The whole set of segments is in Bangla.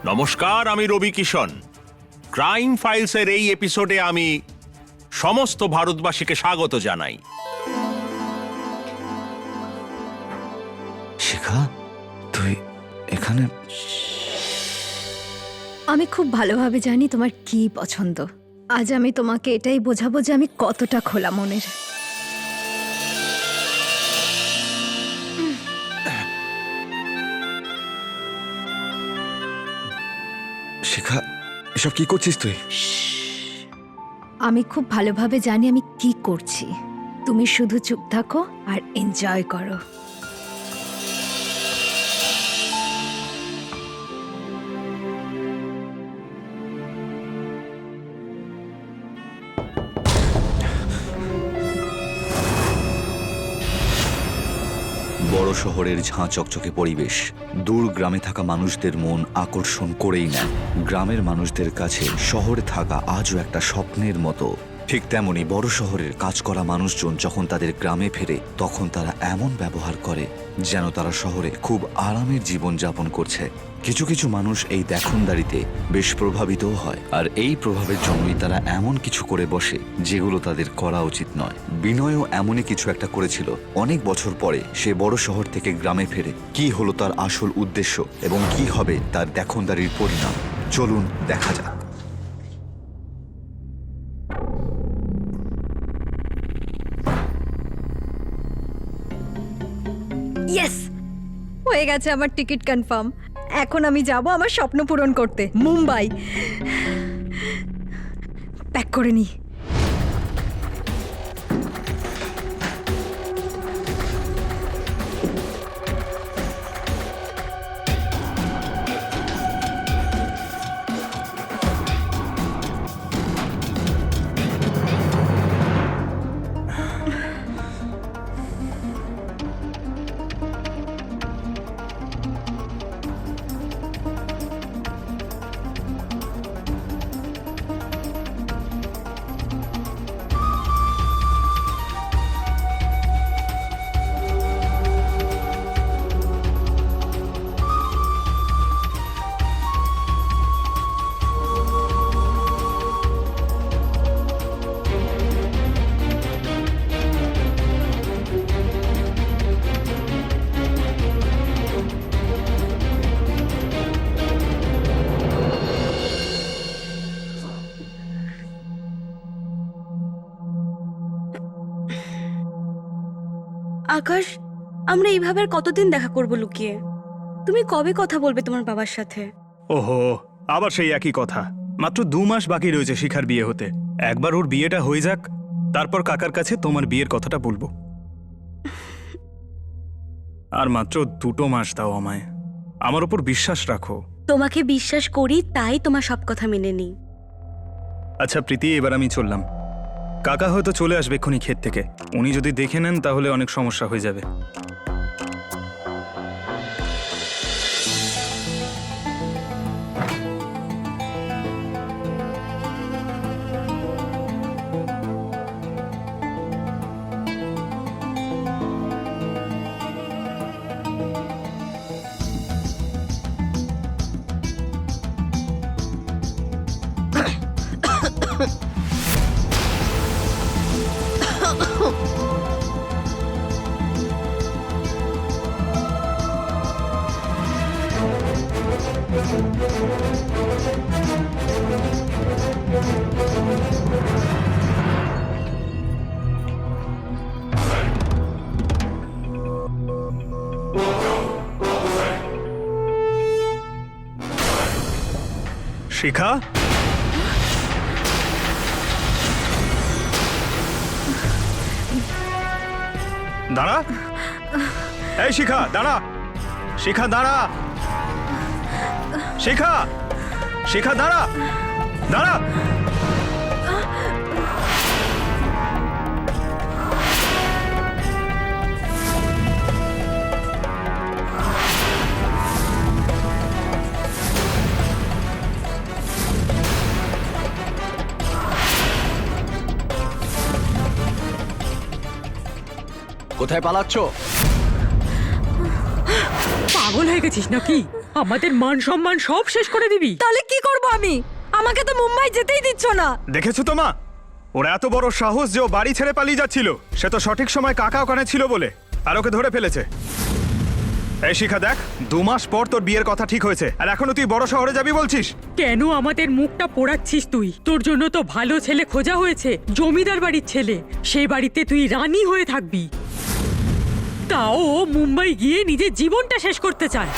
নমস্কার, আমি রবি কিষণ। ক্রাইম ফাইলসের এই এপিসোডে আমি সমস্ত ভারতবাসীকে স্বাগত জানাই। শিখা, তুই এখানে? আমি খুব ভালোভাবে জানি তোমার কি পছন্দ। আজ আমি তোমাকে এটাই বোঝাবো যে আমি কতটা খোলা মনের। শিখা, এসব কি করছিস তুই? আমি খুব ভালোভাবে জানি আমি কি করছি। তুমি শুধু চুপ থাকো আর এনজয় করো। বড় শহরের ঝাঁ চকচকে পরিবেশ দূর গ্রামে থাকা মানুষদের মন আকর্ষণ করেই নেয়। গ্রামের মানুষদের কাছে শহরে থাকা আজও একটা স্বপ্নের মতো। ঠিক তেমনি বড় শহরের কাজ করা মানুষজন যখন তাদের গ্রামে ফেরে তখন তারা এমন ব্যবহার করে যেন তারা শহরে খুব আরামের জীবন যাপন করছে। কিছু কিছু মানুষ এই দেখনদারিতে বেশ প্রভাবিতও হয়, আর এই প্রভাবের জন্যই তারা এমন কিছু করে বসে যেগুলো তাদের করা উচিত নয়। বিনয়ও এমনই কিছু একটা করেছিল। অনেক বছর পরে সে বড় শহর থেকে গ্রামে ফেরে। কি হলো তার আসল উদ্দেশ্য এবং কি হবে তার দেখনদারির পরিণাম, চলুন দেখা যাক। ইয়েস, হয়ে গেছে আমার টিকিট কনফার্ম। এখন আমি যাব আমার স্বপ্ন পূরণ করতে, মুম্বাই। প্যাক করে নি। আকাশ, আমরা এইভাবে আর কতদিন দেখা করব লুকিয়ে? তুমি কবে কথা বলবে তোমার বাবার সাথে? ওহো, আবার সেই একই কথা। মাত্র 2 মাস বাকি রয়েছে শিখার বিয়ে হতে। একবার ওর বিয়েটা হয়ে যাক, তারপর কাকার কাছে তোমার বিয়ের কথাটা বলবো। আর মাত্র 2 মাস দাও আমায়, আমার উপর বিশ্বাস রাখো। তোমাকে বিশ্বাস করি তাই তোমার সব কথা মেনে নিই। আচ্ছা প্রীতি, এবার আমি চললাম। কাকা হয়তো চলে আসবে এক্ষুনি ক্ষেত থেকে। উনি যদি দেখে নেন তাহলে অনেক সমস্যা হয়ে যাবে। শিখা, দাঁড়া। এই শিখা, দাঁড়া। শিখা, দাঁড়া। শিখা, শিখা, দাঁড়া, দাঁড়া। কোথায় পালাচ্ছ? পাগল হয়ে গেছিস নাকি? আমাদের মান সম্মান সব শেষ করে দিবি? তাহলে কি করব আমি? আমাকে তো মুম্বাই যেতেই দিচ্ছ না। দেখেছো তো মা, ওর এত বড় সাহস যে ও বাড়ি ছেড়ে পালিয়ে যাচ্ছিল। সে তো সঠিক সময় কাকা ওখানে ছিল বলে আর ওকে ধরে ফেলেছে। এই শিখা দেখ, 2 মাস পর তোর বিয়ের কথা ঠিক হয়েছে আর এখনো তুই বড় শহরে যাবি বলছিস? কেন আমাদের মুখটা পোড়াচ্ছিস তুই? তোর জন্য তো ভালো ছেলে খোঁজা হয়েছে, জমিদার বাড়ির ছেলে। সেই বাড়িতে তুই রানী হয়ে থাকবি। তাও ও মুম্বাই গিয়ে নিজের জীবনটা শেষ করতে চায়।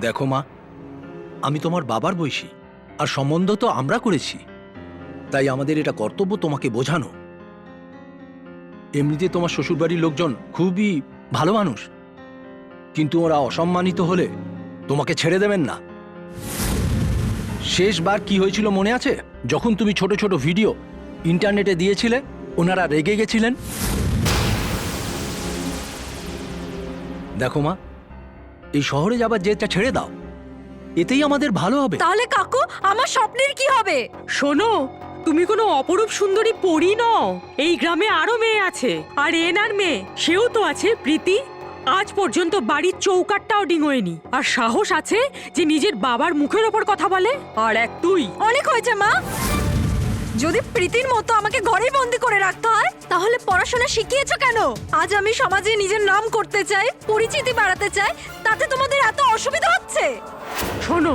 দেখো মা, আমি তোমার বাবার বয়সী আর সম্বন্ধ তো আমরা করেছি, তাই আমাদের এটা কর্তব্য তোমাকে বোঝানো। এমনিতে তোমার শ্বশুরবাড়ির লোকজন খুবই ভালো মানুষ, কিন্তু ওরা অসম্মানিত হলে তোমাকে ছেড়ে দেবেন না। শেষবার কি হয়েছিল মনে আছে? যখন তুমি ছোট ছোট ভিডিও ইন্টারনেটে দিয়েছিলে, ওনারা রেগে গেছিলেন। দেখো মা, এই শহরে যাবার জেদটা ছেড়ে দাও, এতেই আমাদের ভালো হবে। তাহলে কাকু, আমার স্বপ্নের কি হবে? শোনো, তুমি কোনো অপরূপ সুন্দরী পরী নও। এই গ্রামে আরো মেয়ে আছে, আর এনার মেয়ে, সেও তো আছে, প্রীতি। আজ পর্যন্ত বাড়ির চৌকাটটাও ডিঙোয়নি, আর সাহস আছে যে নিজের বাবার মুখের ওপর কথা বলে। আর এক তুই। অনেক হয়েছে মা। যদি প্রীতির মতো আমাকে ঘরেই বন্দি করে রাখতে হয়, তাহলে পড়াশোনা শিখিয়েছো কেন? আজ আমি সমাজে নিজের নাম করতে চাই, পরিচিতি বাড়াতে চাই, তাতে তোমাদের এত অসুবিধা হচ্ছে? শোনো,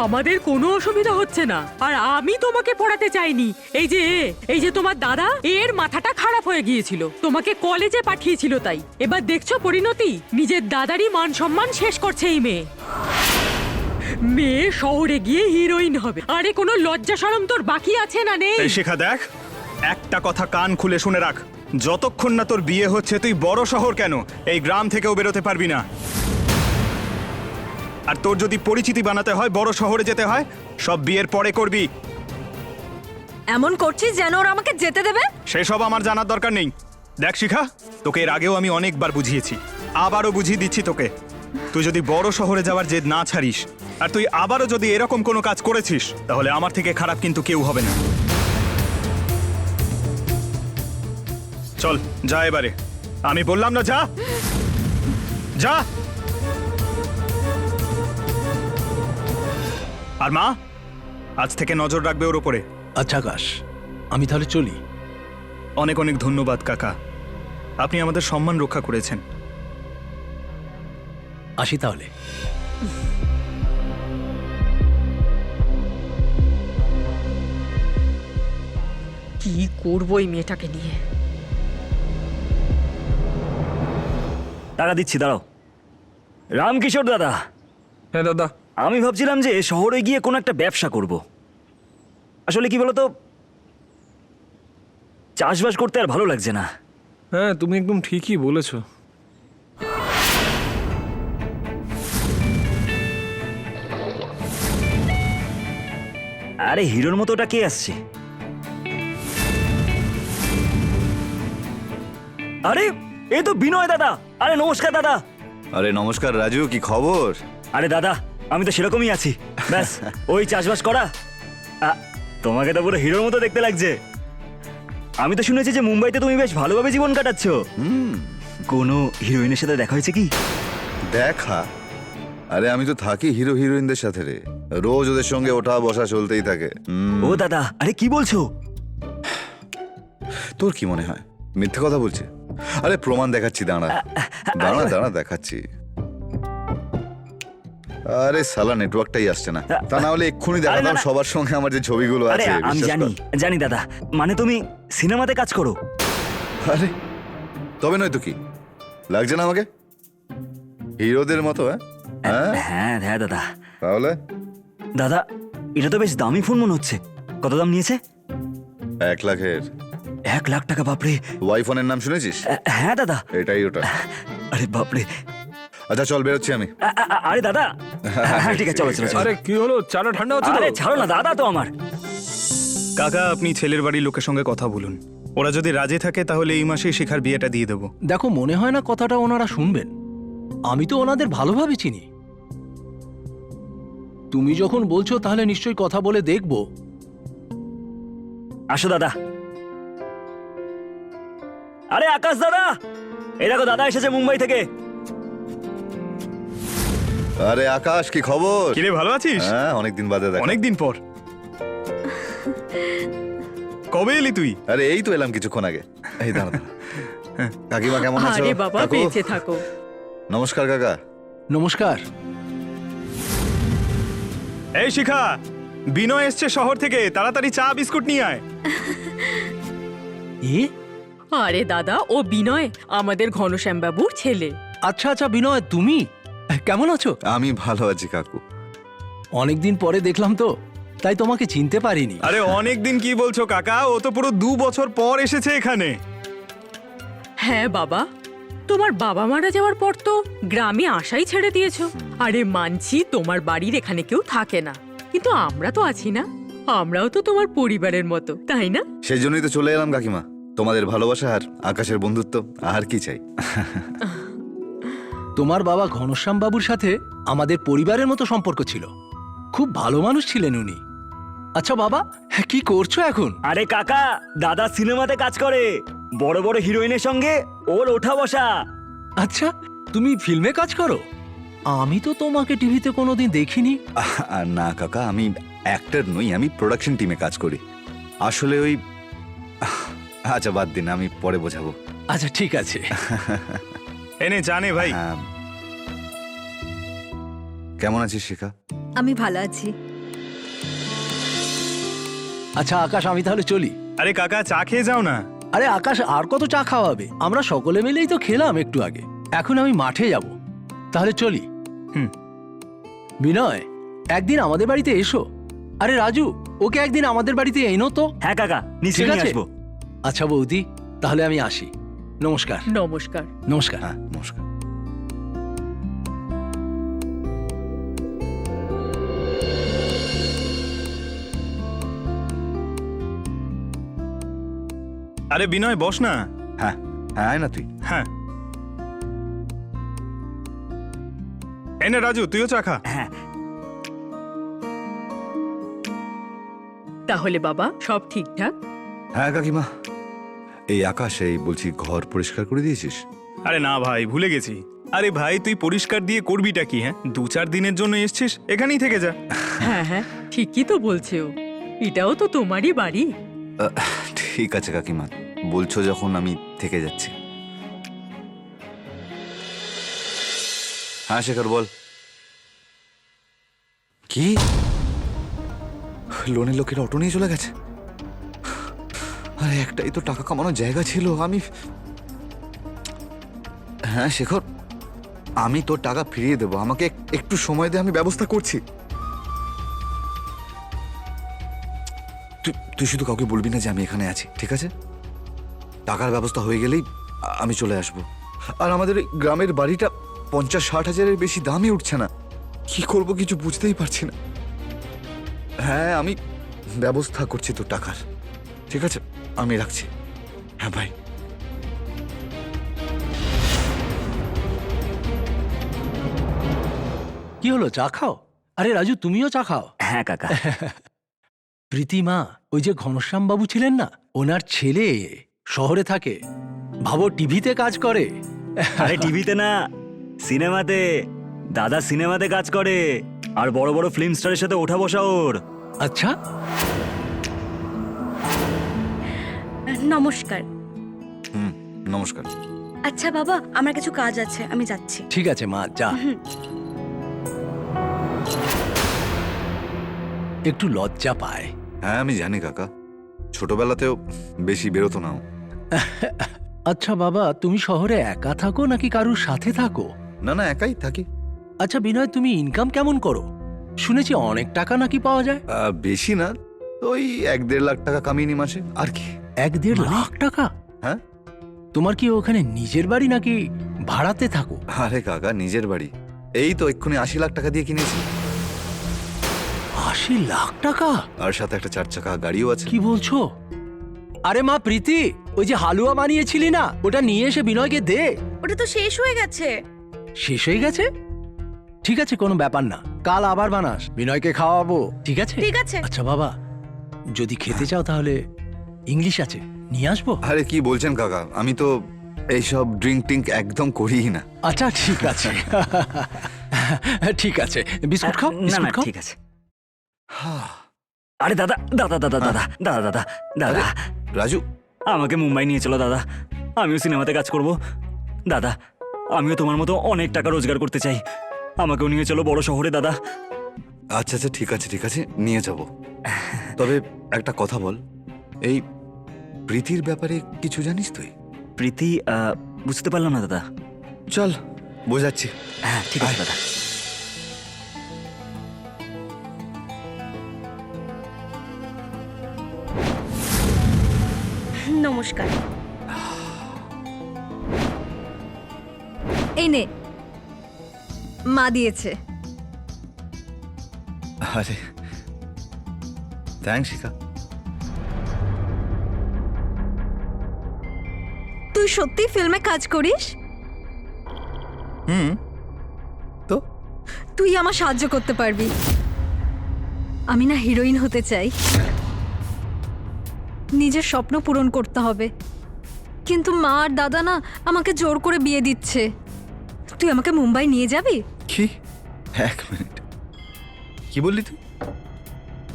আমাদের কোনো অসুবিধা হচ্ছে না, আর আমি তোমাকে পড়াতে চাইনি। এই যে তোমার দাদা, এর মাথাটা খারাপ হয়ে গিয়েছিল, তোমাকে কলেজে পাঠিয়েছিল, তাই এবার দেখছো পরিণতি। নিজের দাদারই মান সম্মান শেষ করছে এই মেয়ে। মেয়ে শহরে গিয়ে হিরোইন হবে, আরে কোনো লজ্জা শরম তোর বাকি আছে না নেই? এই শিখা দেখ, একটা কথা কান খুলে শুনে রাখ, যতক্ষণ না তোর বিয়ে হচ্ছে তুই বড় শহর কেন এই গ্রাম থেকেও বেরোতে পারবি না। আর তোর যদি পরিচিতি বানাতে হয়, বড় শহরে যেতে হয়, সব বিয়ের পরে করবি। এমন করছিস যেন ওরা আমাকে যেতে দেবে? সেসব আমার জানার দরকার নেই। দেখ শিখা, তোকে এর আগেও আমি অনেকবার বুঝিয়েছি, আবারও বুঝিয়ে দিচ্ছি তোকে। তুই যদি বড় শহরে যাওয়ার জেদ না ছাড়িস, আর তুই আবারও যদি এরকম কোনো কাজ করেছিস, তাহলে আমার থেকে খারাপ কিন্তু কেউ হবে না। চল যা এবারে, আমি বললাম না যা যা। আর মা, আজ থেকে নজর রাখবে ওর উপরে। আচ্ছা আকাশ, আমি তাহলে চলি। অনেক অনেক ধন্যবাদ কাকা, আপনি আমাদের সম্মান রক্ষা করেছেন। আসি তাহলে। কি করবো এই মেয়েটাকে নিয়ে? টাকা দিচ্ছি, দাঁড়াও। রামকিশোর দাদা। হ্যাঁ দাদা। আমি ভাবছিলাম যে শহরে গিয়ে কোনো একটা ব্যবসা করব। আসলে কি বলতো, চাষবাস করতে আর ভালো লাগছে না। হ্যাঁ, তুমি একদম ঠিকই বলেছো। আরে হিরোর মতো ওটা কে আসছে? আরে এ তো বিনয় দাদা। আরে নমস্কার দাদা। আরে নমস্কার রাজু, কি খবর? আরে দাদা, আমি তো সেরকমই আছি, ব্যাস ওই চাষবাস করা। তোমাকে তো পুরো হিরোর মতো দেখতে লাগছে। আমি তো শুনেছি যে মুম্বাইতে তুমি বেশ ভালোভাবে জীবন কাটাচ্ছ। কোনো হিরোইনের সাথে দেখা হয়েছে কি? দেখা? আরে আমি তো থাকি হিরো হিরোইনদের সাথে রে, রোজ ওদের সঙ্গে ওঠা বসা চলতেই থাকে। ও দাদা, আরে কি বলছো? তোর কি মনে হয় মিথ্যে কথা বলছে? আরে প্রমাণ দেখাচ্ছি, দাঁড়া দাঁড়া দাঁড়া দেখাচ্ছি। আরে সালা নেটওয়ার্কটাই আসছে না, তা না হলে এক্ষুনি দেখাতাম সবার সঙ্গে আমার যে ছবিগুলো আরে আছে। আমি বিশ্বাস জানি কর। জানি দাদা, মানে তুমি সিনেমাতে কাজ করো? আরে তবে নয় তো কি, লাগছে না আমাকে হিরোদের মতো? হ্যাঁ হ্যাঁ হ্যাঁ দাদা। তাহলে দাদা, এটা তো বেশ দামি ফোন মনে হচ্ছে। কত দাম নিয়েছে? 1 লাখের। 1 লাখ টাকা? বাপরে। ওয়াই ফোনের নাম শুনেছিস? হ্যাঁ দাদা। এটাই ওটা। আরে বাপরে। আচ্ছা চল, বেরোচ্ছি আমি। আরে দাদা, হ্যাঁ ঠিক আছে, চলো চলো চলো। আরে কি হলো, চাটা ঠান্ডা হচ্ছে তো? আরে ছাড়ো না দাদা, তো আমার। কাকা, আপনি ছেলের বাড়ির লোকের সঙ্গে কথা বলুন, ওরা যদি রাজি থাকে তাহলে এই মাসেই শিখার বিয়েটা দিয়ে দেবো। দেখো, মনে হয় না কথাটা ওনারা শুনবেন। আমি তো ওনাদের ভালোভাবে চিনি। তুমি যখন বলছো তাহলে নিশ্চয়ই কথা বলে দেখবো। আসো দাদা। আরে আকাশ দাদা, এই দেখো দাদা এসেছে মুম্বাই থেকে। আরে আকাশ, কি খবর? কিরে, ভালো আছিস? হ্যাঁ, অনেকদিন বাদে দেখা। অনেকদিন পর। কবে এলি তুই? আরে এই তো এলাম কিছুক্ষণ আগে। এই দাঁড়া দাঁড়া। কাকিমা কেমন আছো? আরে বাবা, কাকু? বেঁচে থাকো। নমস্কার কাকা। নমস্কার। এই শিখা, বিনয় এসছে শহর থেকে, তাড়াতাড়ি চা বিস্কুট নিয়ে আয়। এ আরে দাদা, ও বিনয়, আমাদের ঘনশ্যাম বাবুর ছেলে। আচ্ছা আচ্ছা বিনয়, তুমি কেমন আছো? আমি ভালো আছি কাকু। অনেকদিন পরে দেখলাম তো, তাই তোমাকে চিনতে পারিনি। আরে অনেকদিন কি বলছো কাকা, ও তো পুরো 2 বছর পর এসেছে এখানে। হ্যাঁ বাবা, তোমার বাবা মারা যাওয়ার পর তো গ্রামে আসাই ছেড়ে দিয়েছো। আরে মানছি তোমার বাড়ির এখানে কেউ থাকে না, কিন্তু আমরা তো আছি না, আমরাও তো তোমার পরিবারের মতো, তাই না? সেই জন্যই তো চলে এলাম কাকিমা। তোমাদের ভালোবাসা আর আকাশের বন্ধুত্ব, আর কি চাই। তোমার বাবা ঘনশ্যাম বাবুর সাথে আমাদের পরিবারের মতো সম্পর্ক ছিল। খুব ভালো মানুষ ছিলেন উনি। আচ্ছা বাবা, কি করছো এখন? আরে কাকা, দাদা সিনেমাতে কাজ করে, বড় বড় হিরোইনের সঙ্গে ওর ওঠা বসা। আচ্ছা, তুমি ফিল্মে কাজ করো? আমি তো তোমাকে টিভিতে কোনোদিন দেখিনি। আর না কাকা, আমি অ্যাক্টর নই, আমি প্রোডাকশন টিমে কাজ করি। আসলে ওই, আচ্ছা বাদ দিন, আমি পরে বোঝাবো। আচ্ছা ঠিক আছে। এনে জানে ভাই। হ্যাঁ। কেমন আছিস শিখা? আমি ভালো আছি। আচ্ছা আকাশ, আমি তাহলে চলি। আরে কাকা, চা খেয়ে যাও না। আরে আকাশ, আর কত চা খাওয়াবে? আমরা সকলে মিলেই তো খেলাম একটু আগে। এখন আমি মাঠে যাব, তাহলে চলি। হুম। বিনয়, একদিন আমাদের বাড়িতে এসো। আরে রাজু, ওকে একদিন আমাদের বাড়িতে এনো তো। হ্যাঁ কাকা, ঠিক নিশ্চয়ই নিয়ে আছে। আসবো। আচ্ছা বৌদি, তাহলে আমি আসি। নমস্কার। নমস্কার। নমস্কার। হ্যাঁ, নমস্কার। আরে বিনয়, বস না। হ্যাঁ হ্যাঁ, আয় না তুই। হ্যাঁ, এনে রাজু, তুইও চা খা। হ্যাঁ। তাহলে বাবা, সব ঠিকঠাক? হ্যাঁ কাকিমা। এই আকাশ, এই বলছি, ঘর পরিষ্কার করে দিয়েছিস? আরে না ভাই, ভুলে গেছি। আরে ভাই, তুই পরিষ্কার দিয়ে করবিটা কি? হ্যাঁ, 2-4 দিনের জন্য এসছিস, এখানেই থেকে যা। হ্যাঁ হ্যাঁ, ঠিকই তো বলছে ও। এটাও তো তোমারই বাড়ি। ঠিক আছে কাকিমা, বলছো যখন, আমি থেকে যাচ্ছি। হ্যাঁ শেখর, বল। কি? লোনের লোকের অটো নিয়ে চলে গেছে? আরে একটাই তো টাকা কামানোর জায়গা ছিল। আমি, হ্যাঁ শেখর, আমি তোর টাকা ফিরিয়ে দেবো, আমাকে একটু সময় দে, আমি ব্যবস্থা করছি। তুই শুধু কাউকে বলবি না যে আমি এখানে আছি, ঠিক আছে? টাকার ব্যবস্থা হয়ে গেলেই আমি চলে আসব। আর আমাদের এই গ্রামের বাড়িটা 50-60 হাজারের বেশি দামই উঠছে না। কি করব কিছু বুঝতেই পারছি না। হ্যাঁ, আমি ব্যবস্থা করছি তোর টাকার, ঠিক আছে? আমি রাখছি। হ্যাঁ ভাই। কি হলো, চা খাও? আরে রাজু, তুমিও চা খাও। হ্যাঁ কাকা। প্রীতিমা, ওই যে ঘনশ্যাম বাবু ছিলেন না, ওনার ছেলে শহরে থাকে। ভাবো, টিভিতে কাজ করে। আরে টিভিতে না, সিনেমাতে। দাদা সিনেমাতে কাজ করে, আর বড় বড় ফিল্ম স্টারের সাথে ওঠা বসা ওর। আচ্ছা, নমস্কার। নমস্কার। আচ্ছা বাবা, আমার কিছু কাজ আছে, আমি যাচ্ছি। ঠিক আছে মা, যা। একটু লজ্জা পায়। হ্যাঁ আমি জানি কাকা, ছোটবেলাতেও বেশি বেরোতো না ও। আচ্ছা বাবা, তুমি শহরে একা থাকো নাকি কারুর সাথে থাকো? না না, একাই থাকি। আচ্ছা বিনয়, তুমি ইনকাম কেমন করো? শুনেছি অনেক টাকা নাকি পাওয়া যায়। বেশি না, ওই 1-1.5 লাখ টাকা কামিয়ে নি মাসে, আর কি। 1-1.5 লাখ টাকা? হ্যাঁ। তোমার কি ওখানে নিজের বাড়ি নাকি ভাড়াতে থাকো? আরে কাকা, নিজের বাড়ি। এই তো এক্ষুনি 80 লাখ টাকা দিয়ে কিনেছি। 80 লাখ টাকা? আর সাথে একটা 4 চাকা গাড়িও আছে। কি বলছো? আরে মা প্রীতি, ওই যে হালুয়া বানিয়েছিলি না, ওটা নিয়ে এসে বিনয়কে দে। ওটা তো শেষ হয়ে গেছে। শেষ হয়ে গেছে? ঠিক আছে, কোনো ব্যাপার না, কাল আবার বানাস, বিনয়কে খাওয়াবো, ঠিক আছে? ঠিক আছে। আচ্ছা বাবা, যদি খেতে চাও তাহলে ইংলিশ আছে, নিয়ে আসবো। আরে কি বলছেন কাকা, আমি তো এইসব ড্রিঙ্ক টিঙ্ক একদম করিই না। আচ্ছা ঠিক আছে। ঠিক আছে, বিস্কুট খাও, না বিস্কুট না খাও। ঠিক আছে। আরে দাদা দাদা দাদা দাদা দাদা দাদা দাদা রাজু, আমাকে মুম্বাই নিয়ে চলো দাদা, আমিও সিনেমাতে কাজ করব। দাদা আমিও তোমার মতো অনেক টাকা রোজগার করতে চাই, আমাকেও নিয়ে চলো বড় শহরে দাদা। আচ্ছা আচ্ছা, ঠিক আছে ঠিক আছে, নিয়ে যাব। তবে একটা কথা বল, এই প্রীতির ব্যাপারে কিছু জানিস তুই? প্রীতি বুঝতে পারলাম না দাদা। চল বোঝাচ্ছি। হ্যাঁ ঠিক আছে দাদা। নমস্কার। এই নে, মা দিয়েছে। আরে থ্যাংকস শিখা। তুই সত্যি ফিল্মে কাজ করিস? তো তুই আমার সাহায্য করতে পারবি। আমি না হিরোইন হতে চাই, নিজের স্বপ্ন পূরণ করতে হবে, কিন্তু মা আর দাদা না আমাকে জোর করে বিয়ে দিচ্ছে। তুই আমাকে মুম্বাই নিয়ে যাবি? কি? এক মিনিট, কি বললি তুই?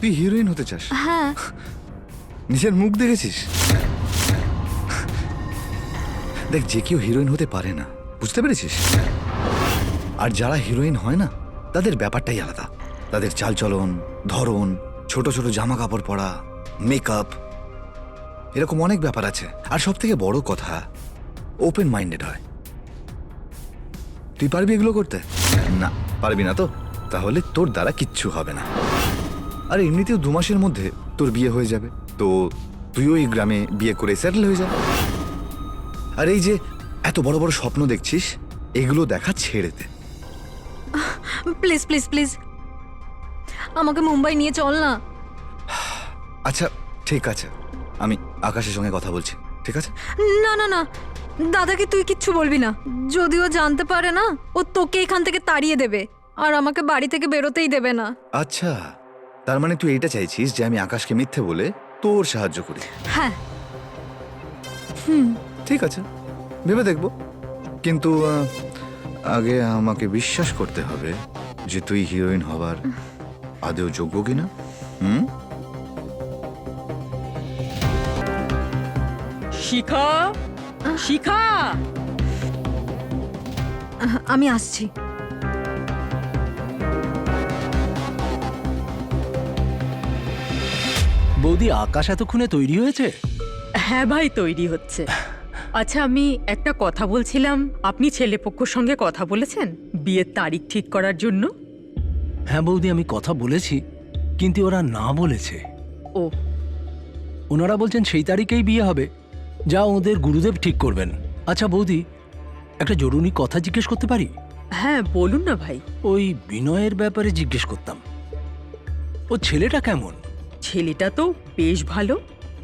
তুই হিরোইন হতে চাস? হ্যাঁ। নিজের মুখ দেখেছিস? দেখ, যে কেউ হিরোইন হতে পারে না, বুঝতে পেরেছিস? আর যারা হিরোইন হয় না, তাদের ব্যাপারটাই আলাদা। তাদের চালচলন, ধরন, ছোট ছোট জামা কাপড় পরা, মেকআপ, এরকম অনেক ব্যাপার আছে। আর সব থেকে বড় কথা, ওপেন মাইন্ডেড হয়। তুই পারবি এগুলো করতে? না, পারবি না তো? তাহলে তোর দ্বারা কিচ্ছু হবে না। আর এমনিতেও 2 মাসের মধ্যে তোর বিয়ে হয়ে যাবে, তো তুইও এই গ্রামে বিয়ে করে সেটেল হয়ে যাবে। আর এই যে এত বড় বড় স্বপ্ন দেখছিস, এগুলো দেখা ছেড়ে দে। প্লিজ প্লিজ প্লিজ, আমাকে মুম্বাই নিয়ে চল না। আচ্ছা ঠিক আছে, আমি আকাশের সঙ্গে কথা বলছি, ঠিক আছে? না না না, দাদাকে তুই কিচ্ছু বলবি না। যদিও জানতে পারে না, ও তোকে এখান থেকে তাড়িয়ে দেবে আর আমাকে বাড়ি থেকে বেরোতেই দেবে না। আচ্ছা, তার মানে তুই এটা চাইছিস যে আমি আকাশকে মিথ্যে বলে তোর সাহায্য করি? হ্যাঁ। ঠিক আছে, ভেবে দেখব, কিন্তু আগে আমাকে বিশ্বাস করতে হবে যে তুই হিরোইন হবার আদৌ যোগ্য কিনা। শিখা, শিখা, আমি আসছি। বৌদি, আকাশ এতক্ষণে তৈরি হয়েছে? হ্যাঁ ভাই, তৈরি হচ্ছে। আচ্ছা, আমি একটা কথা বলছিলাম, আপনি ছেলেপক্ষর সঙ্গে কথা বলেছেন বিয়ের তারিখ ঠিক করার জন্য? হ্যাঁ বৌদি, আমি কথা বলেছি, কিন্তু ওরা না বলেছে। ও, ওনারা বলছেন সেই তারিখেই বিয়ে হবে, যা ওদের গুরুদেব ঠিক করবেন। আচ্ছা বৌদি, একটা জরুরি কথা জিজ্ঞেস করতে পারি? হ্যাঁ বলুন না ভাই। ওই বিনয়ের ব্যাপারে জিজ্ঞেস করতাম। ও ছেলেটা কেমন? ছেলেটা তো বেশ ভালো,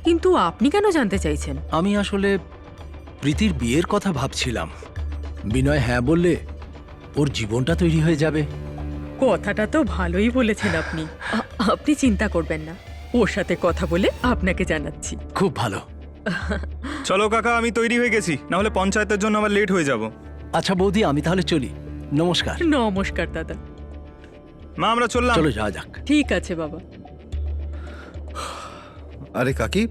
কিন্তু আপনি কেন জানতে চাইছেন? আমি আসলে প্রীতির বিয়ের কথা ভাবছিলাম। বিনয় হ্যাঁ বললে ওর জীবনটা তৈরি হয়ে যাবে। কথাটা তো ভালোই বলেছেন আপনি। আপনি চিন্তা করবেন না, ওর সাথে কথা বলে আপনাকে জানাচ্ছি। খুব ভালো। চলো কাকা, আমি তৈরি হয়ে গেছি, না হলে পঞ্চায়েতের জন্য আবার লেট হয়ে যাব। আচ্ছা বৌদি, আমি তাহলে চলি। নমস্কার। নমস্কার দাদা। মা, আমরা চললাম। চলো যাওয়া যাক। ঠিক আছে বাবা। আরে কাকি,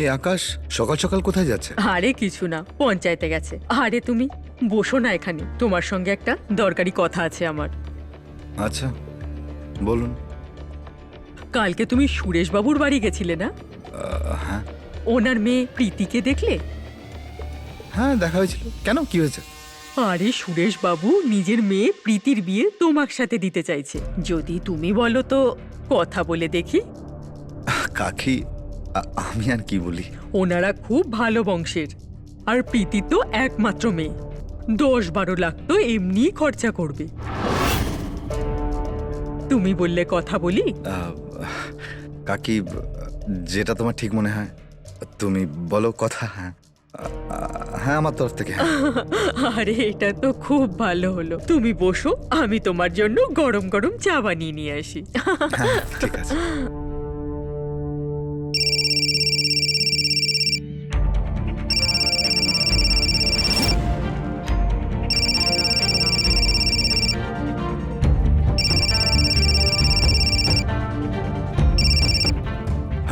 এই আকাশ সকাল সকাল কোথায় যাচ্ছে? আরে কিছু না, পঞ্চায়েতে গেছে। আরে তুমি বসো না এখানে, তোমার সঙ্গে একটা দরকারি কথা আছে আমার। আচ্ছা বলুন। কালকে তুমি সুরেশ বাবুর বাড়ি গেছিলে না? হ্যাঁ ওনার মেয়ে প্রীতিকে দেখলে? হ্যাঁ, দেখা হয়েছিল। কেন, কি হয়েছে? আরে সুরেশ বাবু নিজের মেয়ে প্রীতির বিয়ে তোমার সাথে দিতে চাইছে। যদি তুমি বলো তো কথা বলে দেখি। কাকি, আমি আর কি বলি? ওনারা খুব ভালো বংশের, আর প্রীতি তো একমাত্র মেয়ে। 10-12 লাখ তো এমনি খরচা করবে। তুমি বললে কথা বলি? কাকি, যেটা তোমার ঠিক মনে হয় তুমি বলো কথা। হ্যাঁ হ্যাঁ, আমার তরফ থেকে হ্যাঁ। আরে এটা তো খুব ভালো হলো। তুমি বসো, আমি তোমার জন্য গরম গরম চা বানিয়ে নিয়ে আসি। হ্যাঁ, ঠিক আছে।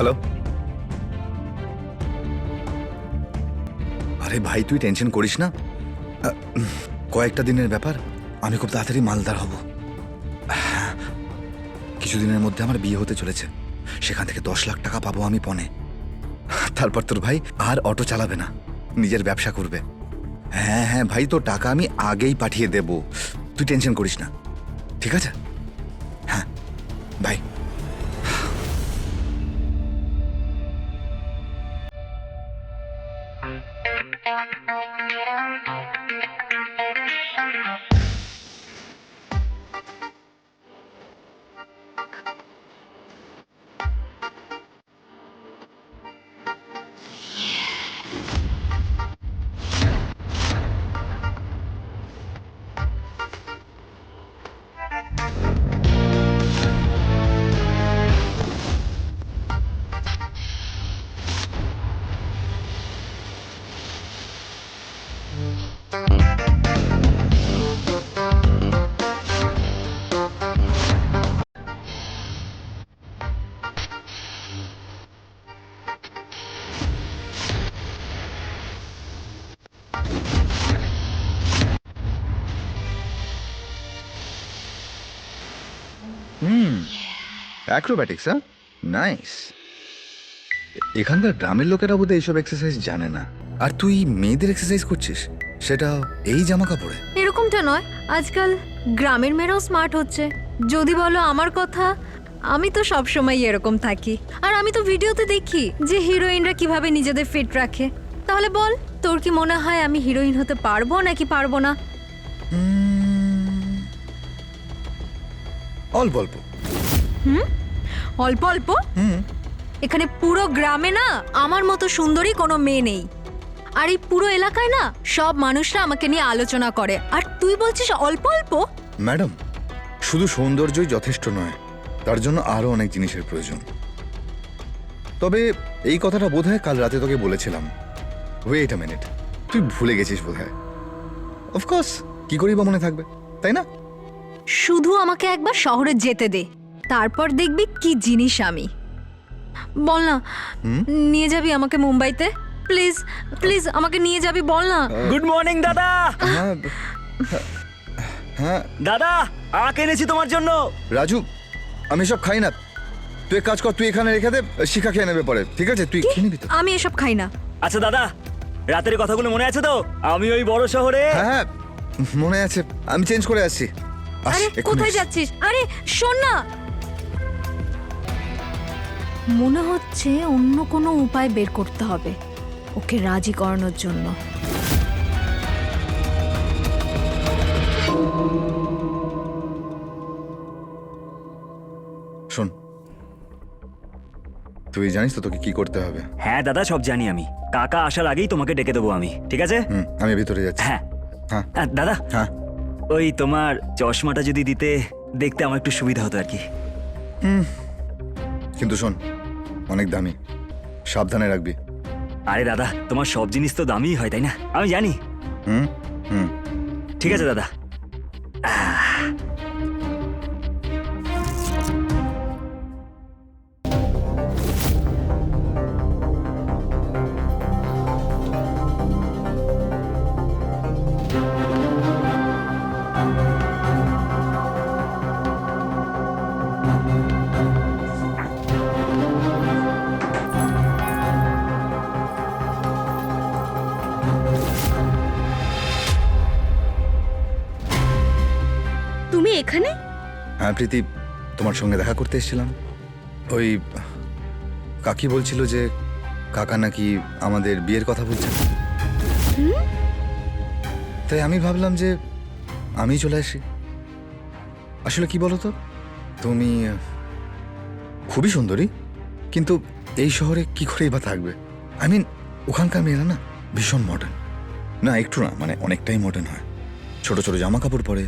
হ্যালো। আরে ভাই তুই টেনশন করিস না, কয়েকটা দিনের ব্যাপার, আমি খুব তাড়াতাড়ি মালদার হব। কিছুদিনের মধ্যে আমার বিয়ে হতে চলেছে, সেখান থেকে 10 লাখ টাকা পাবো আমি পণে। তারপর তোর ভাই আর অটো চালাবে না, নিজের ব্যবসা করবে। হ্যাঁ হ্যাঁ ভাই, তোর টাকা আমি আগেই পাঠিয়ে দেব, তুই টেনশন করিস না, ঠিক আছে? হ্যাঁ বাই। অ্যাক্রোব্যাটিক্স, হ্যাঁ, নাইস। এখানকার গ্রামের লোকেরা বোধহয় এইসব এক্সারসাইজ জানে না। আর তুই মেয়েদের এক্সারসাইজ করছিস, সেটা এই জামা কাপড়ে? এরকমটা নয়, আজকাল গ্রামের মেয়েরাও স্মার্ট হচ্ছে। যদি বলো আমার কথা, আমি তো সবসময় এরকম থাকি। আর আমি তো ভিডিওতে দেখি যে হিরোইনরা কিভাবে নিজেদের ফিট রাখে। তাহলে বল, তোর কি মনে হয় আমি হিরোইন হতে পারবো নাকি পারবো না? অল্প অল্প। অল্প অল্প? এখানে পুরো গ্রামে না আমার মতো সুন্দরী কোনো মেয়ে নেই। আর এই পুরো এলাকায় না সব মানুষরা আমাকে নিয়ে আলোচনা করে, আর তুই বলছিস অল্প অল্প? ম্যাডাম, শুধু সৌন্দর্যই যথেষ্ট নয়, তার জন্য আরো অনেক জিনিসের প্রয়োজন। তবে এই কথাটা বোধহয় কাল রাতে তোকে বলেছিলাম। ওয়েট আ মিনিট, তুই ভুলে গেছিস বোধহয়। অফকোর্স, কি করি বা মনে থাকবে, তাই না? শুধু আমাকে একবার শহরে যেতে দে, তারপর দেখবি কি জিনিস আমি। বল না, নিয়ে যাবি আমাকে মুম্বাইতে? প্লিজ প্লিজ আমাকে নিয়ে যাবি, বল না। গুড মর্নিং দাদা। হ্যাঁ হ্যাঁ দাদা, আখ এনেছি তোমার জন্য। রাজু, আমি সব খাই না, তুই এক কাজ কর, তুই এখানে রেখে দে, শিখা খেয়ে নেবে পরে, ঠিক আছে? তুই খেয়ে নিবি তো? আমি এসব খাই না। আচ্ছা দাদা, রাতের কথাগুলো মনে আছে তো? আমি ওই বড় শহরে। হ্যাঁ মনে আছে, আমি চেঞ্জ করে আসছি। আরে কোথায় যাচ্ছিস? আরে শোন না, মনে হচ্ছে অন্য কোনো উপায় বের করতে হবে ওকে রাজি করানোর জন্য। শোন, তুই জানিস তো তোকে কি করতে হবে? হ্যাঁ দাদা, সব জানি আমি। কাকা আসার আগেই তোমাকে ডেকে দেবো আমি, ঠিক আছে? আমি ভিতরে যাচ্ছি। হ্যাঁ হ্যাঁ দাদা, হ্যাঁ। ওই তোমার চশমাটা যদি দিতে, দেখতে আমার একটু সুবিধা হতো আর কি। কিন্তু শোন, অনেক দামি, সাবধানে রাখবি। আরে দাদা, তোমার সব জিনিস তো দামিই হয়, তাই না? আমি জানি। হুম হুম ঠিক আছে দাদা। তুমি এখানে? হ্যাঁ প্রীতি, তোমার সঙ্গে দেখা করতে এসেছিলাম। ওই কাকি বলছিল যে কাকা নাকি আমাদের বিয়ের কথা বলছেন, তাই আমি ভাবলাম যে আমি চলে আসি। আসলে কি বলো তো, তুমি খুবই সুন্দরী, কিন্তু এই শহরে কি করেই বা থাকবে? আই মিন, ওখানকার মেয়েরা না ভীষণ মডার্ন। না একটু না, মানে অনেকটাই মডার্ন হয়। ছোট ছোট জামা কাপড় পরে,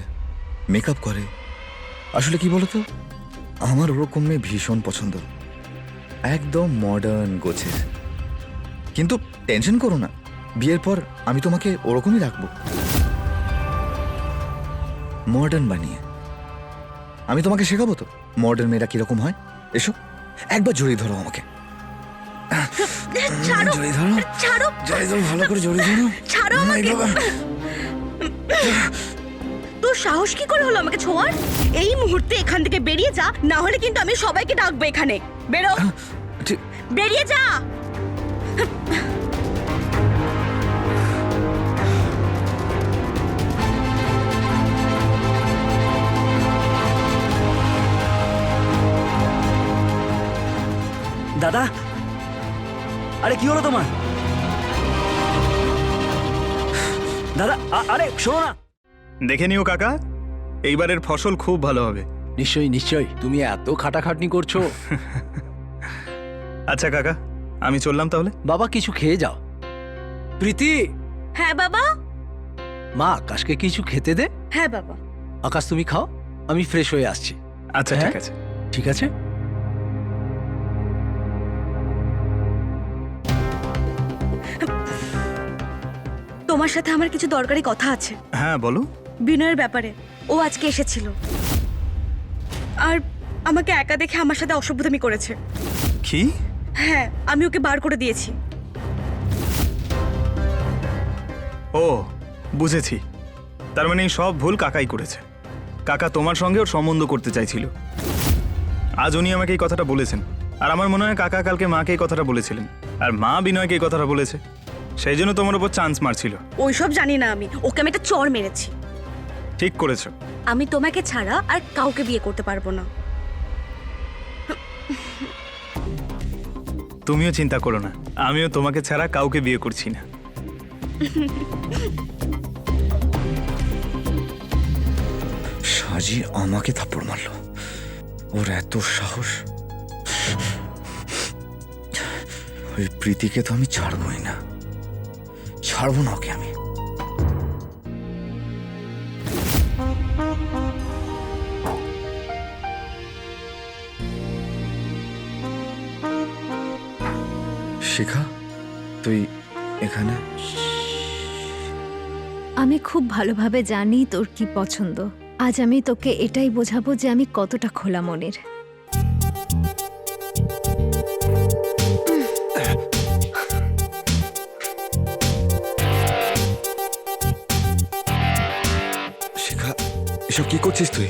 মেকআপ করে। আসলে কি বলতো, আমার ওরকম মেয়ে ভীষণ পছন্দ, একদম মডার্ন গোছের। কিন্তু টেনশন করো না, বিয়ের পর আমি তোমাকে ওরকমই রাখবো, মডার্ন বানিয়ে। আমি তোমাকে শেখাবো তো মডার্ন মেয়েরা কিরকম হয়। এসো একবার জড়িয়ে ধরো আমাকে, ছাড়ো ছাড়ো ভালো করে জড়িয়ে ধরো। ছাড়ো আমাকে। তোর সাহস কি করে হলো আমাকে ছোঁয়ার? এই মুহূর্তে এখান থেকে বেরিয়ে যা, না হলে কিন্তু আমি সবাইকে ডাকবো এখানে। বেরো, বেরিয়ে যা। দাদা, আরে কি হলো তোমার? দাদা, আরে শোনো না। দেখে নিও কাকা, এইবারের ফসল খুব ভালো হবে। নিশ্চয়ই নিশ্চয়ই, তুমি এত খাটাখাটনি করছো। আচ্ছা কাকা, আমি চললাম তাহলে। বাবা কিছু খেয়ে যাও। প্রীতি, হ্যাঁ বাবা। মা আকাশকে কিছু খেতে দে। হ্যাঁ বাবা। আকাশ তুমি খাও, আমি ফ্রেশ হয়ে আসছি। আচ্ছা হ্যাঁ? ঠিক আছে। ঠিক আছে। তোমার সাথে আমার কিছু দরকারি কথা আছে। হ্যাঁ বলো। বিনয়ের ব্যাপারে। ও আজকে এসেছিল আর আমাকে একা দেখে আমার সাথে অসভ্যতামি করেছে। কি? হ্যাঁ, আমি ওকে বার করে দিয়েছি। ও বুঝেছি, তার মানে এই সব ভুল কাকাই করেছে। কাকা তোমার সঙ্গে ওর সম্বন্ধ করতে চাইছিল। আজ উনি আমাকে এই কথাটা বলেছেন, আর আমার মনে হয় কাকা কালকে মাকে এই কথাটা বলেছিলেন, আর মা বিনয়কে এই কথাটা বলেছে, সেই জন্য তোমার উপর চান্স মারছিল। ওইসব জানি না আমি, ওকে আমি একটা চড় মেরেছি। ঠিক করেছো। আমি তোমাকে ছাড়া আর কাউকে বিয়ে করতে পারবো না। তুমিও চিন্তা করো না, আমিও তোমাকে ছাড়া কাউকে বিয়ে করছি না। সাজি আমাকে থাপ্পড় মারলো, ওর এত সাহস। ওই প্রীতিকে তো আমি ছাড়বই না, ছাড়বো না ওকে আমি। শিখা, তুই এখানে? আমি খুব ভালোভাবে জানি তোর কি পছন্দ। আজ আমি তোকে এটাই বোঝাবো যে আমি কতটা খোলা মনের। শিখা, এসব কি করছিস তুই?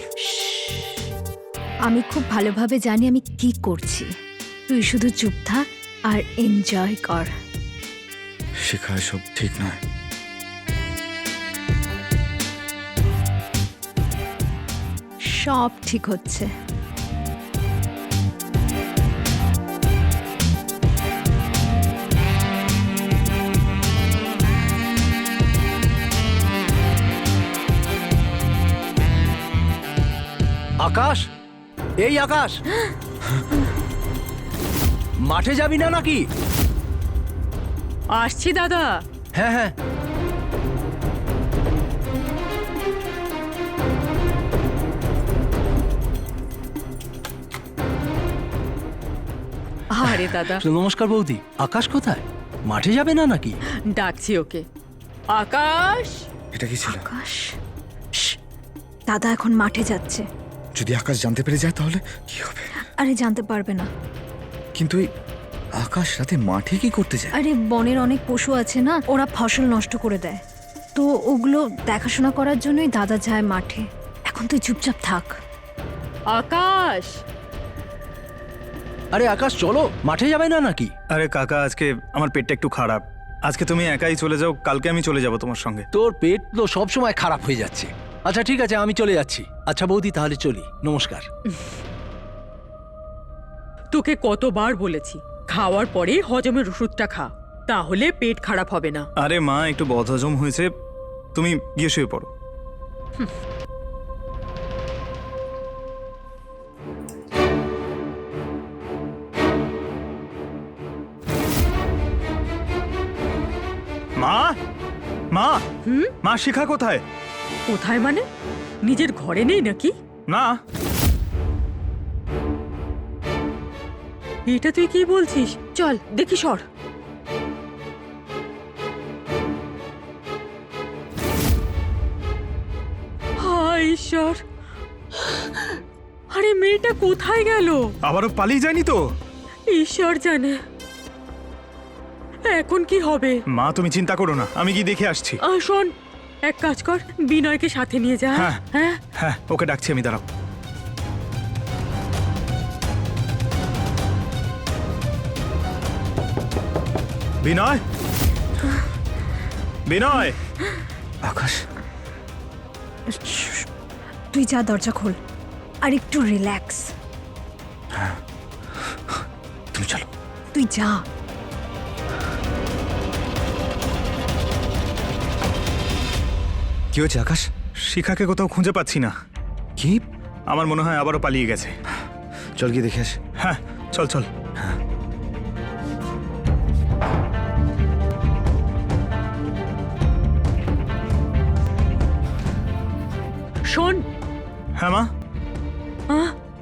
আমি খুব ভালোভাবে জানি আমি কি করছি। তুই শুধু চুপ থাক আর এনজয় কর। শিখা, এসব ঠিক নয়। সব ঠিক হচ্ছে। আকাশ, এই আকাশ, মাঠে যাবি না নাকি? আসছি দাদা। হ্যাঁ হ্যাঁ। আরে দাদা, নমস্কার বৌদি। আকাশ কোথায়? মাঠে যাবে না নাকি? ডাকছি ওকে। আকাশ, এটা কি ছিল? আকাশ, শ্, দাদা এখন মাঠে যাচ্ছে। যদি আকাশ জানতে পেরে যায় তাহলে কি হবে? আরে জানতে পারবে না। কিন্তু এই আকাশ রাতে মাঠে কি করতে যায়? আরে বনের অনেক পশু আছে না, ওরা ফসল নষ্ট করে দেয়, তো ওগুলো দেখাশোনা করার জন্যই দাদা যায় মাঠে। এখন তুই চুপচাপ থাক। আকাশ, আরে আকাশ চলো, মাঠে যাবে না নাকি? আরে কাকা, আজকে আমার পেটটা একটু খারাপ। আজকে তুমি একাই চলে যাও, কালকে আমি চলে যাব তোমার সঙ্গে। তোর পেট তো সবসময় খারাপ হয়ে যাচ্ছে। আচ্ছা ঠিক আছে, আমি চলে যাচ্ছি। আচ্ছা বৌদি, তাহলে চলি। নমস্কার। তোকে কতবার বলেছি খাওয়ার পরে হজমের ওষুধটা খা, তাহলে পেট খারাপ হবে না। আরে মা, একটু বদহজম হয়েছে, তুমি গিয়ে শুয়ে পড়ো। মা, মা, মা, শিখা কোথায়? কোথায় মানে? নিজের ঘরে নেই নাকি? না, এটা তুই কি বলছিস? চল দেখি, সর। হায় ঈশ্বর, আরে মেয়েটা কোথায় গেল? আবারও পালিয়ে যায়নি তো? ঈশ্বর জানে। এখন কি হবে? মা তুমি চিন্তা করো না, আমি গিয়ে দেখে আসছি। শোন, এক কাজ কর, বিনয়কে সাথে নিয়ে যা। হ্যাঁ। হ্যাঁ, হ্যাঁ, ওকে ডাকছি আমি, দাঁড়াও। বিনয়, বিনয়। আকাশ, তুই যা, দরজা খোল আর একটু রিল্যাক্স। তুমি চলো। তুই যা। কি হয়েছে আকাশ? শিখাকে কোথাও খুঁজে পাচ্ছি না। কি? আমার মনে হয় আবারও পালিয়ে গেছে। চল গিয়ে দেখে আসি। হ্যাঁ, চল চল। শোন, হ্যাঁ মা।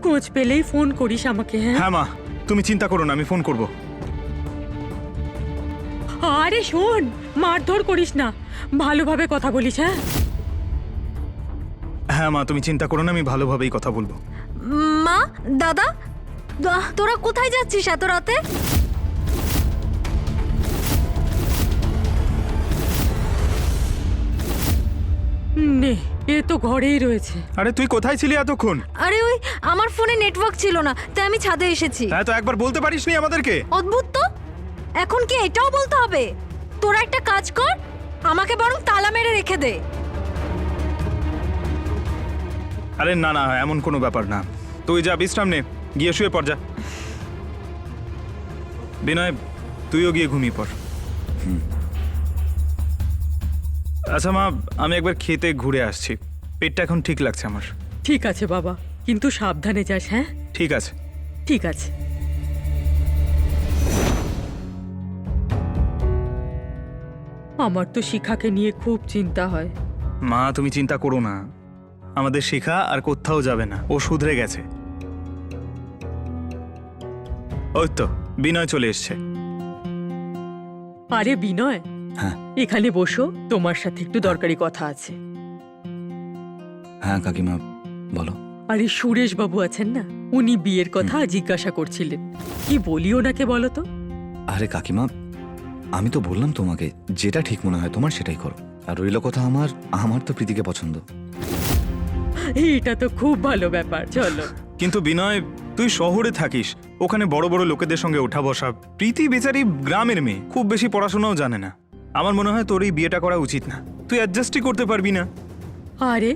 খোঁজ পেলেই ফোন করিস আমাকে। হ্যাঁ, হ্যাঁ মা, তুমি চিন্তা করো না, আমি ফোন করব। আরে শোন, মারধর করিস না, ভালোভাবে কথা বলিস। হ্যাঁ হ্যাঁ মা, তুমি চিন্তা করো না, আমি ভালোভাবেই কথা বলবো। মা, দাদা, তোরা কোথায় যাচ্ছিস এত রাতে? নে, এ তো ঘরেই রয়েছে। আরে তুই কোথায় ছিলি এতক্ষণ? আরে ওই আমার ফোনে নেটওয়ার্ক ছিল না, তাই আমি ছাদে এসেছি। হ্যাঁ, তো একবার বলতে পারিসনি আমাদেরকে? অদ্ভুত তো, এখন কি এটাও বলতে হবে? তোরা একটা কাজ কর, আমাকে বরং তালা মেরে রেখে দে। আরে না না, এমন কোনো ব্যাপার না। তুই যা, বিশ্রাম নে, গিয়ে শুয়ে পড় যা। বিনয়, তুইও গিয়ে ঘুমিয়ে পড়। আচ্ছা মা, আমি একবার খেতে ঘুরে আসছি, পেটটা এখন ঠিক লাগছে আমার। ঠিক আছে বাবা, কিন্তু সাবধানে যাস। হ্যাঁ, ঠিক আছে। ঠিক আছে। আমার তো শিখাকে নিয়ে খুব চিন্তা হয়। মা তুমি চিন্তা করো না, আমাদের শিখা আর কোথাও যাবে না, ও শুধরে গেছে। ওই তো বিনয় চলে এসছে। আরে বিনয়, হ্যাঁ। এখানে বসো, তোমার সাথে একটু দরকারি কথা আছে। হ্যাঁ কাকিমা, বলো। আরে সুরেশ বাবু আছেন না, উনি বিয়ের কথা জিজ্ঞাসা করছিলেন। কি বলি ওনাকে বলো তো? আরে কাকিমা, আমি তো বললাম তোমাকে, যেটা ঠিক মনে হয় তোমার সেটাই করো। আর রইল কথা, আমার তো প্রীতিকে পছন্দ। এটা তো খুব ভালো ব্যাপার, চলো। কিন্তু বিনয়, তুই শহরে থাকিস, ওখানে বড় বড় লোকেদের সঙ্গে ওঠা বসা। প্রীতি বেচারি গ্রামের মেয়ে, খুব বেশি পড়াশোনাও জানে না। আমার মনে হয় তোর এই বিয়েটা করা উচিত না, তুই অ্যাডজাস্টই করতে পারবি না। আরে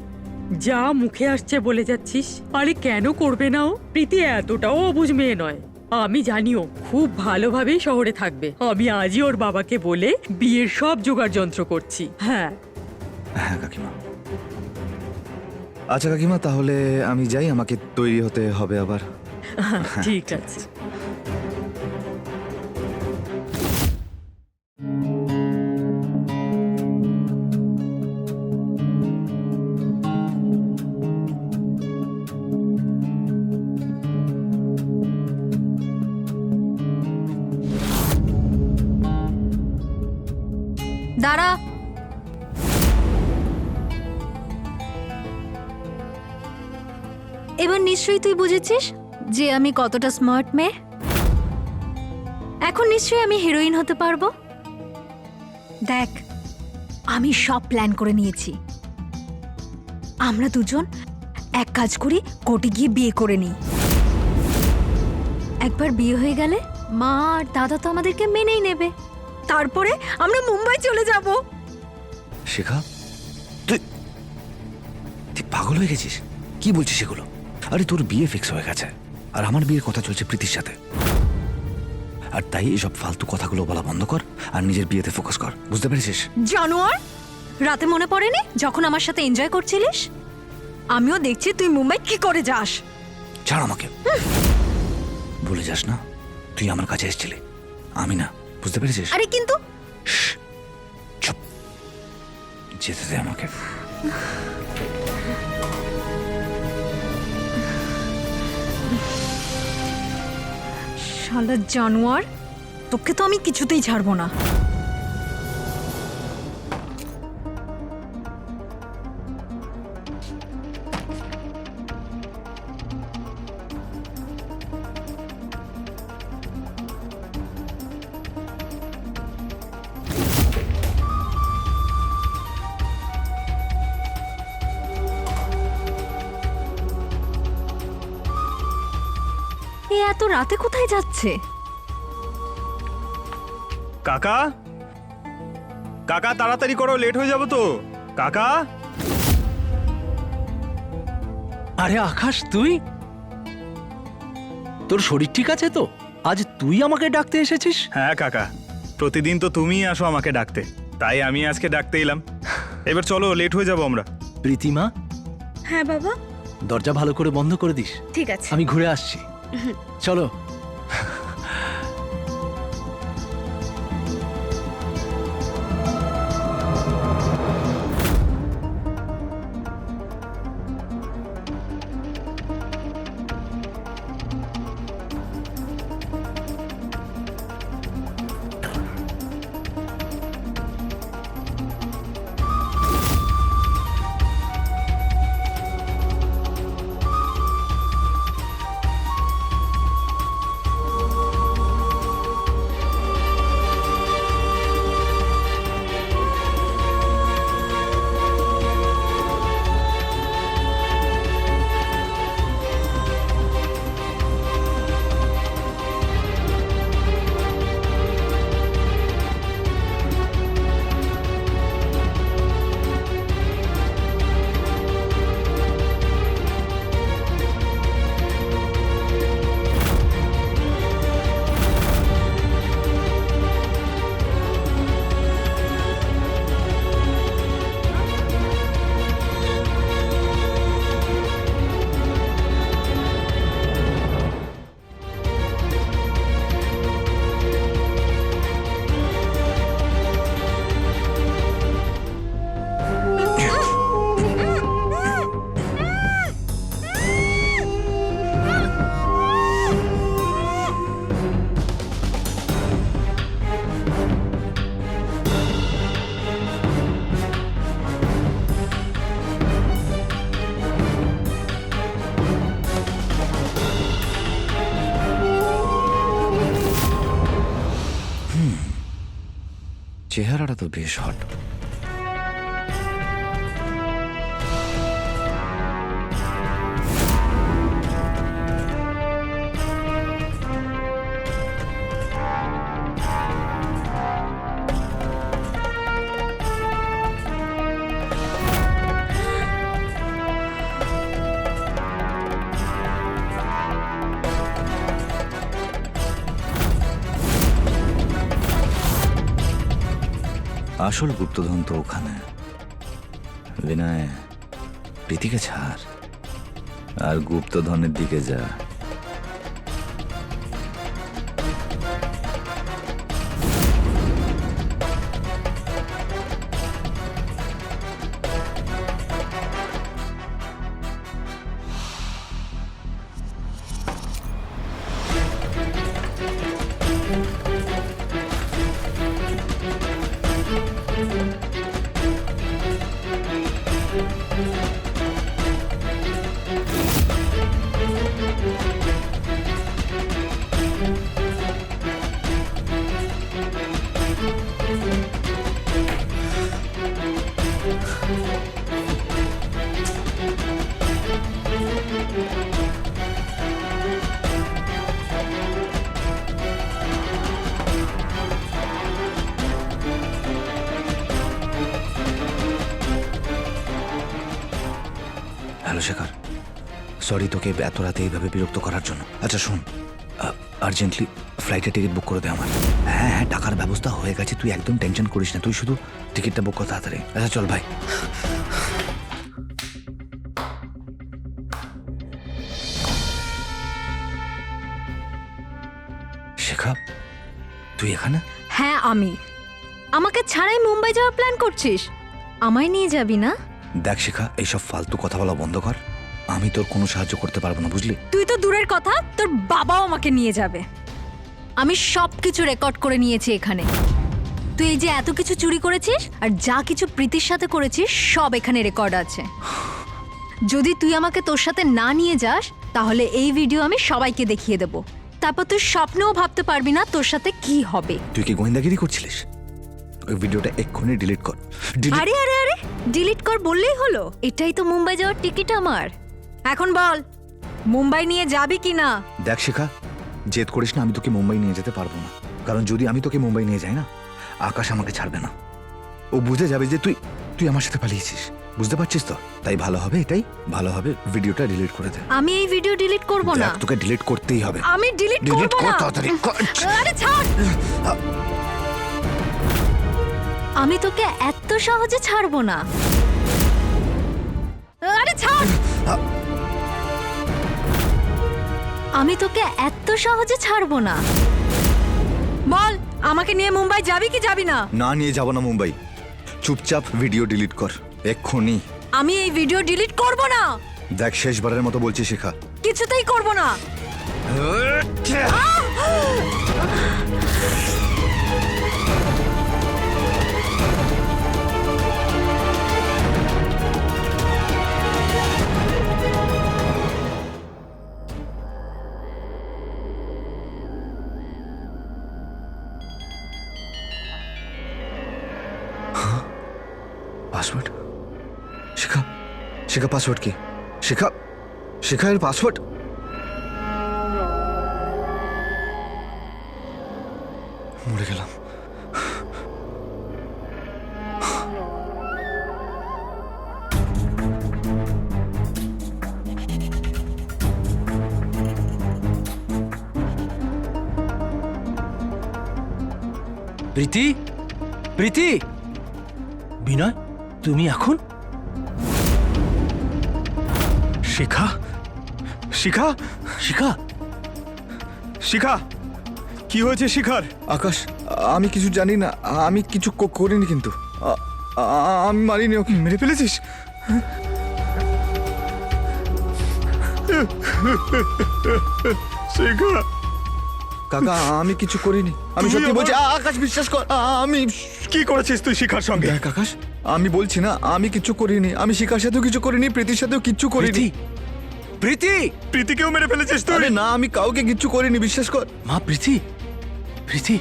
যা মুখে আসছে বলে যাচ্ছিস। আরে কেন করবে না ও? প্রীতি এতটাও অবুঝ মেয়ে নয়। আমি জানিও খুব ভালোভাবেই শহরে থাকবে। আমি আজই ওর বাবাকে বলে বিয়ের সব জোগাড় যন্ত্র করছি। হ্যাঁ হ্যাঁ কাকিমা। আচ্ছা কাকিমা, তাহলে আমি যাই, আমাকে তৈরি হতে হবে আবার। ঠিক আছে। দাঁড়া। এবার নিশ্চয়ই তুই বুঝেছিস যে আমি কতটা স্মার্ট মেয়ে। এখন নিশ্চয়ই আমি হিরোইন হতে পারবো। দেখ, আমি সব প্ল্যান করে নিয়েছি। আমরা দুজন এক কাজ করি, কোর্টে গিয়ে বিয়ে করে নিই। একবার বিয়ে হয়ে গেলে মা আর দাদা তো আমাদেরকে মেনেই নেবে। তারপরে আমরা মুম্বাই চলে যাব। শেখা, তুই পাগল হয়ে গেছিস? কি বলছিস এগুলো? আরে তোর বিয়ে ফিক্স হয়ে গেছে, আর আমার বিয়ের কথা চলছে প্রীতির সাথে। আর তাই এসব ফালতু কথাগুলো বলা বন্ধ কর আর নিজের বিয়েতে ফোকাস কর, বুঝতে পেরেছিস? জানোয়ার, রাতে মনে পড়েনি যখন আমার সাথে এনজয় করছিলিস? আমিও দেখছি তুই মুম্বাই কি করে যাস। ছাড় আমাকে। ভুলে যাস না, তুই আমার কাছে এসেছিলি, আমি না, বুঝতে পেরেছিস? আরে কিন্তু চুপ, যেতে দে আমাকে। শালা জানোয়ার, তোকে তো আমি কিছুতেই ছাড়বো না। এ এত রাতে কোথায় যাচ্ছে? কাকা কাকা তাড়াতাড়ি করো, লেট হয়ে যাবো তো। কাকা আরে আকাশ, তুই? তোর শরীর ঠিক আছে তো? আজ তুই আমাকে ডাকতে এসেছিস? হ্যাঁ কাকা, প্রতিদিন তো তুমিই আসো আমাকে ডাকতে, তাই আমি আজকে ডাকতে এলাম। এবার চলো, লেট হয়ে যাবো আমরা। প্রীতিমা, হ্যাঁ বাবা, দরজা ভালো করে বন্ধ করে দিস। ঠিক আছে। আমি ঘুরে আসছি। চলো। চেহারাটা তো বেশ হট। আসল গুপ্তধন তো ওখানে। বিনয়, প্রীতিকে ছাড় আর গুপ্তধনের দিকে যা। হ্যালো শেখর, সরি তোকে এত রাতে এইভাবে বিরক্ত করার জন্য। আচ্ছা শোন, আর্জেন্টলি ফ্লাইটের টিকিট বুক করে দে আমার। হ্যাঁ হ্যাঁ, টাকার ব্যবস্থা হয়ে গেছে, তুই একদম টেনশন করিস না, তুই শুধু টিকিটটা বুক কর তাড়াতাড়ি। আচ্ছা চল ভাই। শেখা, তুই এখানে? হ্যাঁ আমি। আমাকে ছাড়াই মুম্বাই যাওয়ার প্ল্যান করছিস? আমায় নিয়ে যাবি না? দেখ শেখা, এইসব ফালতু কথা বলা বন্ধ কর। আমি তোর কোনো সাহায্য করতে পারবো না, বুঝলি? তুই তো দূরের কথা, তোর বাবাও আমাকে নিয়ে যাবে। আমি সবকিছু রেকর্ড করে নিয়েছি এখানে। তুই এই যে এত কিছু চুরি করেছিস আর যা কিছু প্রীতির সাথে করেছিস সব এখানে রেকর্ড আছে। যদি তুই আমাকে তোর সাথে না নিয়ে যাস তাহলে এই ভিডিও আমি সবাইকে দেখিয়ে দেব। তারপর তুই স্বপ্নেও ভাবতে পারবি না তোর সাথে কি হবে। তুই কি গোয়েন্দাগিরি করছিলিস? ওই ভিডিওটা এক্ষুনি ডিলিট কর। আরে আরে আরে, ডিলিট কর বললেই হলো? এটাই তো মুম্বাই যাওয়ার টিকিট আমার। এখন বল মুম্বাই নিয়ে যাবি কি না? দেখ শিখা, জেদ করিস না, আমি তোকে মুম্বাই নিয়ে যেতে পারবো না। কারণ যদি আমি তোকে মুম্বাই নিয়ে যাই না, আকাশ আমাকে ছাড়বে না। ও বুঝে যাবে যে তুই আমার সাথে পালিয়েছিস। বুঝতে পারছিস তো? তাই ভালো হবে, এটাই ভালো হবে, ভিডিওটা ডিলিট করে দে। আমি এই ভিডিও ডিলিট করব না। দেখ, তোকে ডিলিট করতেই হবে। আমি ডিলিট ডিলিট করব কর না। তাড়াতাড়ি কর। আরে ছাড়। আমি তোকে এত সহজে ছাড়বো না। আরে ছাড়। আমি তোকে এত সহজে ছাড়বো না। বল, আমাকে নিয়ে মুম্বাই যাবি কি যাবি না? না, নিয়ে যাব না মুম্বাই। চুপচাপ ভিডিও ডিলিট কর এক্ষুনি। আমি এই ভিডিও ডিলিট করব না। দেখ, শেষবারের মতো বলছি শিখা। কিছুতেই করব না। পাসওয়ার্ড? শিখা, শিখা পাসওয়ার্ড কি? শিখা, শিখা এর পাসওয়ার্ড? মরে গেলাম। প্রীতি, প্রীতি, বিনয়, তুমি এখন? শিখা, শিখা, শিখা, শিখা, কি হয়েছে শিখার? আকাশ, আমি কিছু জানি না, আমি কিছু করিনি, কিন্তু আমি মারিনি ওকে। মেরে ফেলেছিস? শিখা, কাকা, আমি কিছু করিনি, আমি তুই সত্যি আমার- বলছি। আকাশ, বিশ্বাস কর, আমি কি করেছিস তুই শিখার সঙ্গে? দেখ আকাশ, আমি বলছি না, আমি কিছু করিনি। আমি শিখার সাথেও কিছু করিনি, প্রীতির সাথেও কিচ্ছু করিনি। প্রীতি, প্রীতি, প্রীতিকেও মেরে ফেলেছিস তুই? আরে না, আমি কাউকে কিচ্ছু করিনি, বিশ্বাস কর। মা প্রীতি, প্রীতি,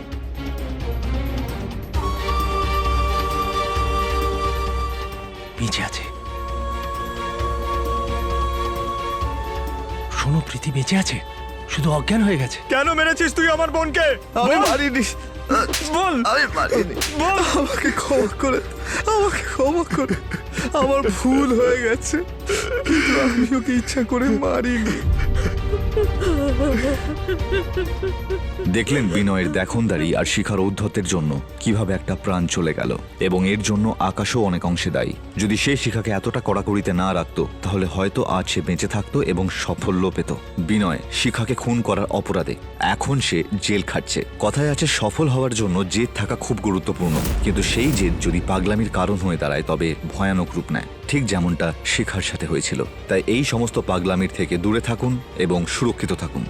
বেঁচে আছে। শোনো, প্রীতি বেঁচে আছে, শুধু অজ্ঞান হয়ে গেছে। কেন মেরেছিস তুই আমার বোনকে? আমি বল, মারিনি, বল, আমি মারিনি। বল। আমাকে ক্ষমা করে, আমাকে ক্ষমা করে। আমার ভুল হয়ে গেছে, কিন্তু আমি ওকে ইচ্ছা করে মারিনি। দেখলেন বিনয়ের দেখনদারি আর শিখার ঔদ্ধত্যের জন্য কিভাবে একটা প্রাণ চলে গেল, এবং এর জন্য আকাশও অনেক অংশে দায়ী। যদি সে শিখাকে এতটা কড়াকড়িতে না রাখতো, তাহলে হয়তো আজ সে বেঁচে থাকতো এবং সাফল্য পেত। বিনয় শিখাকে খুন করার অপরাধে এখন সে জেল খাটছে। কথায় আছে, সফল হওয়ার জন্য জেদ থাকা খুব গুরুত্বপূর্ণ, কিন্তু সেই জেদ যদি পাগলামির কারণ হয়ে দাঁড়ায়, তবে ভয়ানক রূপ নেয়, ঠিক যেমনটা শিখার সাথে হয়েছিল। তাই এই সমস্ত পাগলামির থেকে দূরে থাকুন এবং সুরক্ষিত থাকুন।